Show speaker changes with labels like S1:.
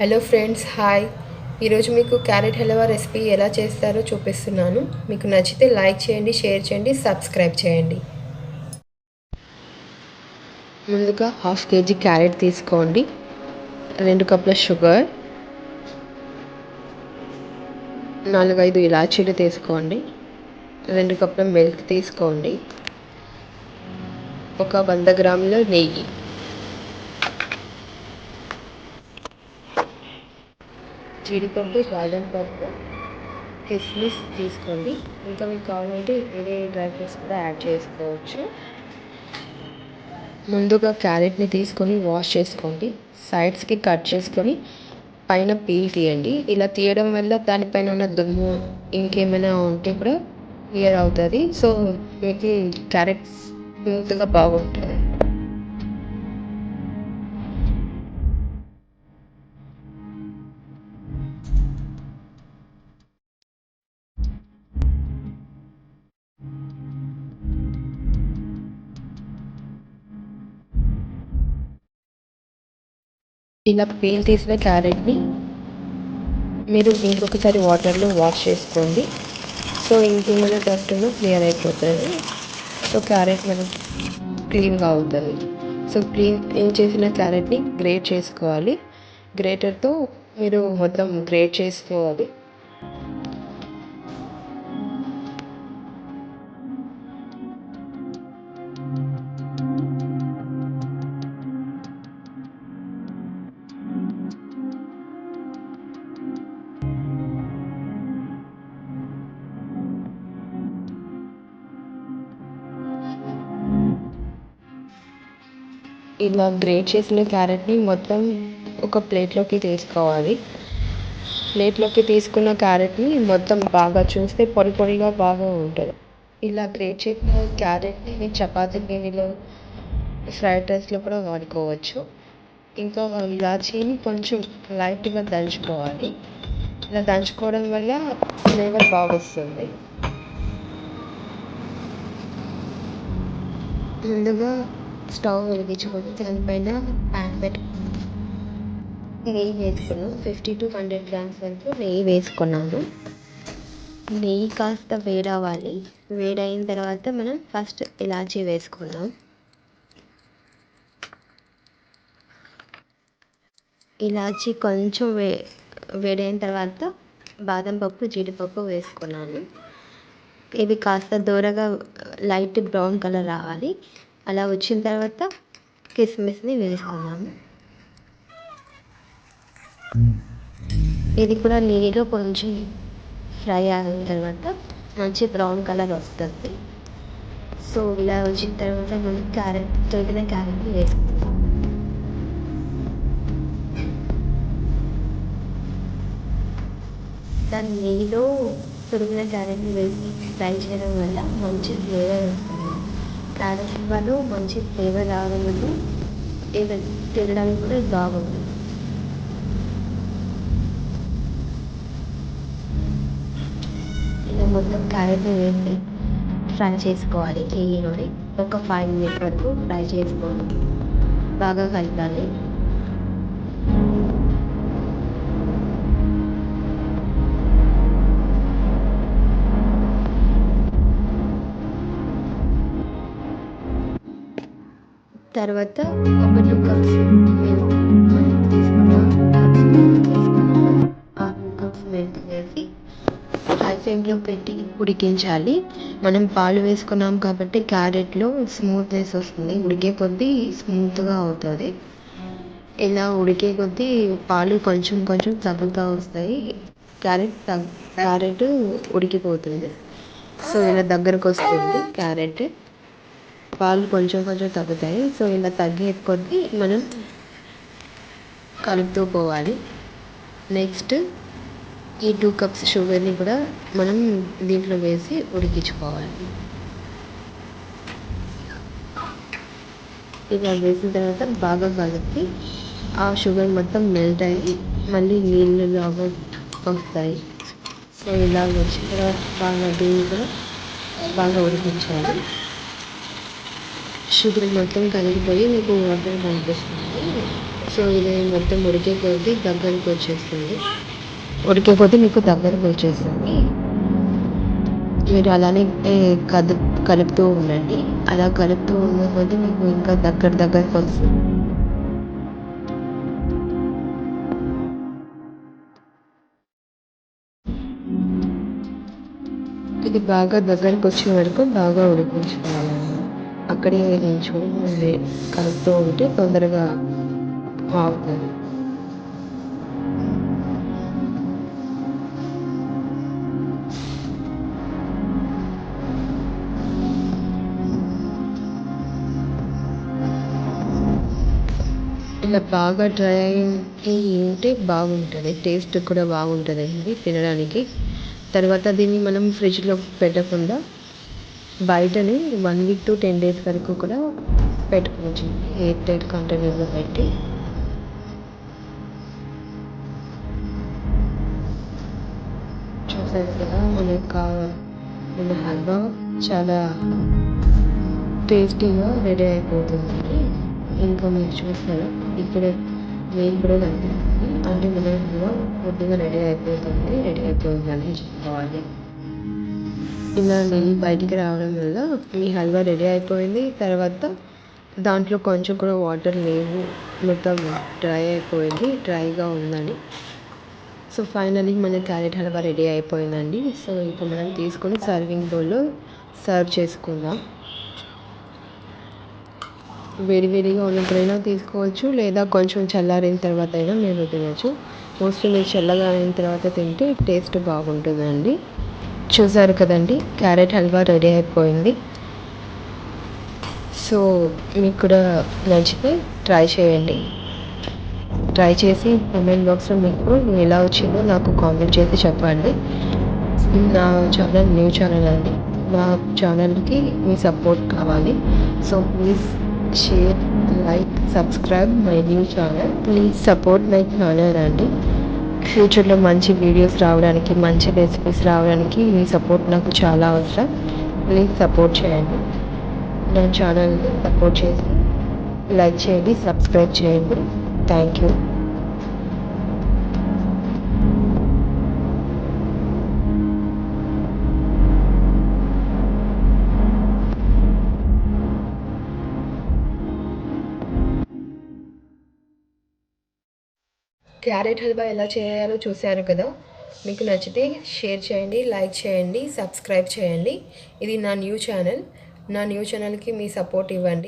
S1: Hello friends, hi. ఈరోజు మీకు carrot halwa recipe ఎలా చేస్తారో చూపిస్తున్నాను. మీకు నచ్చితే లైక్ చేయండి, షేర్ చేయండి, సబ్స్క్రైబ్ చేయండి. ముందుగా 1/2 కేజీ క్యారెట్ తీసుకోండి, 2 కప్పుల షుగర్, 4-5 ఇలాచీలు తీసుకోండి, 2 కప్పుల మిల్క్ తీసుకోండి, ఒక 100 గ్రాముల నెయ్యి, జీడిపప్పు, బాదం పప్పు, కిస్మిస్ తీసుకోండి. ఇంకా మీకు కావాలంటే వేరే డ్రై ఫ్రూట్స్ కూడా యాడ్ చేసుకోవచ్చు. ముందుగా క్యారెట్ని తీసుకొని వాష్ చేసుకోండి, సైడ్స్కి కట్ చేసుకొని పైన పీల్ తీయండి. ఇలా తీయడం వల్ల దానిపైన ఉన్న దుమ్ము ఇంకేమైనా ఉంటే కూడా క్లియర్ అవుతుంది. సో మీకు క్యారెట్ స్మూత్గా బాగుంటుంది. ఇలా పీల్ తీసిన క్యారెట్ని మీరు ఇంకొకసారి వాటర్లో వాష్ చేసుకోండి. సో ఇంకేమైనా డస్ట్ ఉన్నా క్లియర్ అయిపోతుంది. సో క్యారెట్ మనం క్లీన్గా అవుతుంది. సో క్లీన్ చేసిన క్యారెట్ని గ్రేట్ చేసుకోవాలి. గ్రేటర్తో మీరు మొత్తం గ్రేట్ చేసుకోవాలి. ఇలా గ్రేట్ చేసిన క్యారెట్ని మొత్తం ఒక ప్లేట్లోకి తీసుకోవాలి. ప్లేట్లోకి తీసుకున్న క్యారెట్ని మొత్తం బాగా చూస్తే పొడి పొడిగా బాగా ఉంటుంది. ఇలా గ్రేట్ చేసిన క్యారెట్ని చపాతీ పిండిలో, ఫ్రైడ్ రైస్లో కూడా వాడుకోవచ్చు. ఇంకా ఇలాచీని కొంచెం లైట్గా దంచుకోవాలి. ఇలా దంచుకోవడం వల్ల ఫ్లేవర్ బాగా వస్తుంది. ముందుగా స్టవ్ వెలిగించుకొని దానిపైన ప్యాన్ పెట్టుకుని నెయ్యి వేసుకున్నాను. 50-100 గ్రామ్స్ వరకు నెయ్యి వేసుకున్నాను. నెయ్యి కాస్త వేడవ్వాలి. వేడైన తర్వాత మనం ఫస్ట్ ఇలాచీ వేసుకుందాం. ఇలాచీ కొంచెం వేడైన తర్వాత బాదం పప్పు, జీడిపప్పు వేసుకున్నాను. ఇవి కాస్త దూరగా లైట్ బ్రౌన్ కలర్ రావాలి. అలా వచ్చిన తర్వాత కిస్మిస్ని వేసుకున్నాము. ఇది కూడా నెయ్యిలో కొంచెం ఫ్రై అయిన తర్వాత మంచి బ్రౌన్ కలర్ వస్తుంది. సో ఇలా వచ్చిన తర్వాత మనం తొడిగిన క్యారెట్ని వేసుకుంటాం. దాన్ని నెయ్యిలో తొడిగిన క్యారెట్ని వేసి ఫ్రై చేయడం వల్ల మంచి ఫ్లేవర్ వస్తుంది. క్యారెట్ హల్వాలో మంచి ఫ్లేవర్ రావడం వల్ల తినడానికి కూడా బాగుంటుంది. ఇలా మొత్తం క్యారెట్ని వేసి ఫ్రై చేసుకోవాలి. నెయ్యిలోనే ఒక 5 minutes వరకు ఫ్రై చేసుకోవాలి. బాగా కలపాలి. తర్వాత ఒక 2 cups మిల్క్, మనం తీసుకున్న 2 cups మిల్క్ వేసి హై ఫ్లేమ్లో పెట్టి ఉడికించాలి. మనం పాలు వేసుకున్నాం కాబట్టి క్యారెట్లో స్మూత్నెస్ వస్తుంది. ఉడికే కొద్దీ స్మూత్గా అవుతుంది. ఇలా ఉడికే కొద్దీ పాలు కొంచెం కొంచెం తగ్గుతూ వస్తాయి. క్యారెట్ ఉడికిపోతుంది. సో ఇలా దగ్గరకు వస్తుంది క్యారెట్, పాలు కొంచెం కొంచెం తగ్గుతాయి. సో ఇలా తగ్గే కొద్దీ మనం కలుపుతూ పోవాలి. నెక్స్ట్ ఈ 2 cups షుగర్ని కూడా మనం దీంట్లో వేసి ఉడికించుకోవాలి. ఇలా వేసిన తర్వాత బాగా కలిపి ఆ షుగర్ మొత్తం మెల్ట్ అయ్యి మళ్ళీ నీళ్ళు లాగా వస్తాయి. సో ఇలా వచ్చిన తర్వాత బాగా దీన్ని కూడా బాగా ఉడికించాలి. షుగర్ మొత్తం కరిగిపోయి మీకు వాటర్ కనిపిస్తుంది. సో ఇది మొత్తం ఉడికే కొద్దీ దగ్గరికి వచ్చేస్తుంది. ఉడికే కొద్దీ మీకు దగ్గరికి వచ్చేస్తుంది. మీరు అలానే కలుపుతూ ఉండండి. అలా కలుపుతూ ఉన్న కొద్దీ మీకు ఇంకా దగ్గరికి వస్తుంది. ఇది బాగా దగ్గరికి వచ్చే వరకు బాగా ఉడికించుకోవాలండి. అక్కడే నిల్చొని కలుపుతూ ఉంటే తొందరగా అవుతుంది. ఇలా బాగా డ్రై అయ్యి ఉంటే బాగుంటుంది. టేస్ట్ కూడా బాగుంటుందండి తినడానికి. తర్వాత దీన్ని మనం ఫ్రిడ్జ్‌లో పెట్టకుండా బయటనే 1 వీక్ టు 10 డేస్ వరకు కూడా పెట్టుకోవచ్చు. ఎయిర్ టైట్ కంటైనర్‌లో పెట్టి. చూసారు కదా మన హల్వా చాలా టేస్టీగా రెడీ అయిపోతుందండి. ఇంకా మీరు చూస్తారు ఇక్కడ వేడి కూడా కనిపిస్తుంది. అంటే మన హల్వా పూర్తిగా రెడీ అయిపోయిందని చెప్పుకోవాలి. ఇలా నెయ్యి బయటికి రావడం వల్ల మీ హల్వా రెడీ అయిపోయింది. తర్వాత దాంట్లో కొంచెం కూడా వాటర్ లేవు, మొత్తం డ్రైగా ఉందని. సో ఫైనల్లీ మన క్యారెట్ హల్వా రెడీ అయిపోయిందండి. సో ఇప్పుడు మనం తీసుకొని సర్వింగ్ బౌల్లో సర్వ్ చేసుకుందాం. వేడిగా ఉన్నప్పుడైనా తీసుకోవచ్చు, లేదా కొంచెం చల్లారిన తర్వాత అయినా మీరు తినచ్చు. మోస్ట్లీ మీరు చల్లగా అయిన తర్వాత తింటే టేస్ట్ బాగుంటుందండి. చూసారు కదండి, క్యారెట్ హల్వా రెడీ అయిపోయింది. సో మీకు కూడా నచ్చితే ట్రై చేయండి. ట్రై చేసి కామెంట్ బాక్స్లో మీకు ఎలా వచ్చిందో నాకు కామెంట్ చేసి చెప్పండి. నా ఛానల్ న్యూ ఛానల్ అండి. నా ఛానల్కి మీ సపోర్ట్ కావాలి. So please share, like, subscribe my new channel. Please support my channel అండి. ఫ్యూచర్లో మంచి వీడియోస్ రావడానికి, మంచి రెసిపీస్ రావడానికి మీ సపోర్ట్ నాకు చాలా అవసరం. ప్లీజ్ సపోర్ట్ చేయండి. నా ఛానల్ని సపోర్ట్ చేసి లైక్ చేయండి, సబ్స్క్రైబ్ చేయండి. Thank you. క్యారెట్ హల్వా ఎలా చేయాలో చూశారు కదా. మీకు నచ్చితే షేర్ చేయండి, లైక్ చేయండి, సబ్స్క్రైబ్ చేయండి. ఇది నా న్యూ ఛానల్కి మీ సపోర్ట్ ఇవ్వండి.